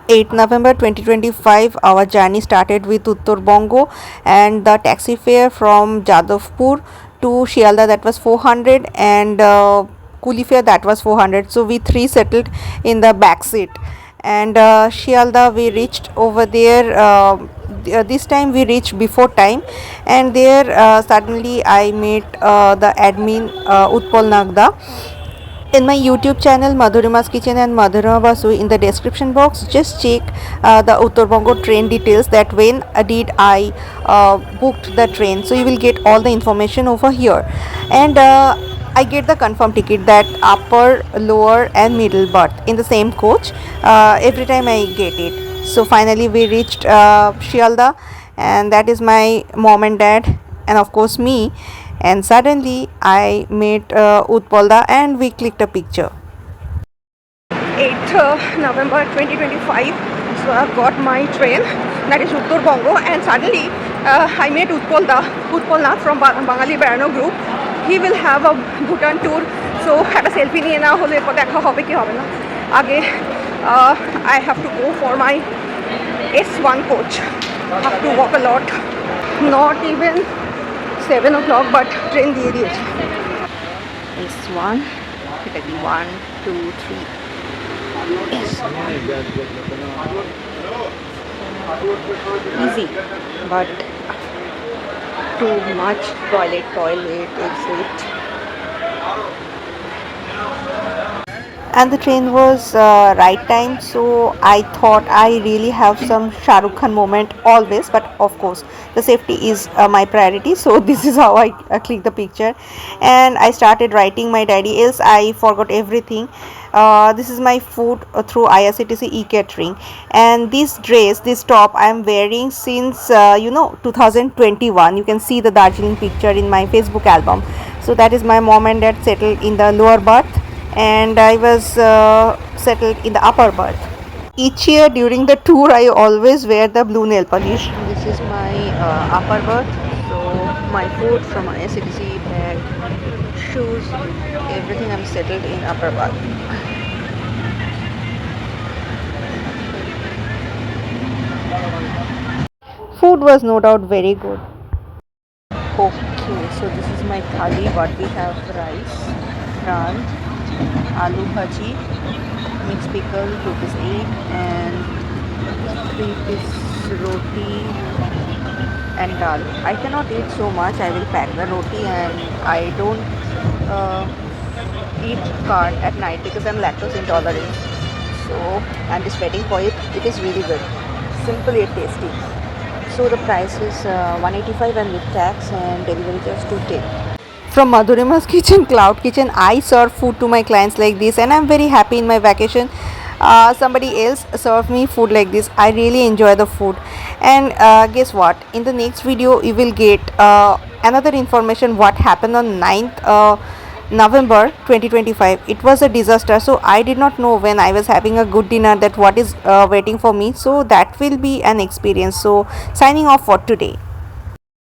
8th November 2025, our journey started with Uttarbanga, and the taxi fare from Jadavpur to Sealdah, that was 400, and Kuli fare, that was 400. So we three settled in the back seat, and Sealdah we reached over there. This time we reached before time, and there suddenly I met the admin Utpal Nagda. In my YouTube channel Madhurima's Kitchen and Madhurima Basu, in the description box just check the Uttarbanga train details, that when did I booked the train, so you will get all the information over here. And I get the confirmed ticket, that upper, lower and middle berth in the same coach. Every time I get it. So finally we reached Sealdah, and that is my mom and dad and of course me. And suddenly I met Utpalda and we clicked a picture. 8th November 2025. So I've got my train, that is Uttarbanga, and suddenly I met Utpalda from Bangali Berano group. He will have a Bhutan tour, so have a selfie niye na hole ekbar dekha hobe ki hobe na age. I have to go for my S1 coach. I have to walk a lot, not even 7 o'clock, but train দিয়ে দিয়েছে। S1 category 1 2 3 S1 easy, but too much toilet exit. And the train was right time, so I thought I really have some Shah Rukh Khan moment always, but of course the safety is my priority, so this is how I click the picture. And I started writing my diary, else I forgot everything. This is my food through IRCTC E-CATERING, and this dress, this top I am wearing since 2021. You can see the Darjeeling picture in my Facebook album. So that is my mom and dad settled in the lower berth, and I was settled in the upper berth. Each year during the tour I always wear the blue nail polish. This is my upper berth. So my food from IRCTC, bag, shoes, everything I'm settled in upper berth. Food was no doubt very good. Okay, so this is my thali. What we have: rice, prawns, aloo bhaji, mixed pickle, 2-piece egg, and 3-piece roti and dal. I cannot eat so much. I will pack the roti, and I don't eat curd at night because I'm lactose intolerant. So I'm just waiting for it. It is really good, simple yet tasty. So the price is 185, and with tax and delivery just 210. From Madhurima's Kitchen, Cloud Kitchen, I serve food to my clients like this, and I'm very happy in my vacation. Somebody else served me food like this. I really enjoy the food. And guess what? In the next video, you will get another information what happened on 9th November 2025. It was a disaster, so I did not know when I was having a good dinner that what is waiting for me. So that will be an experience. So signing off for today.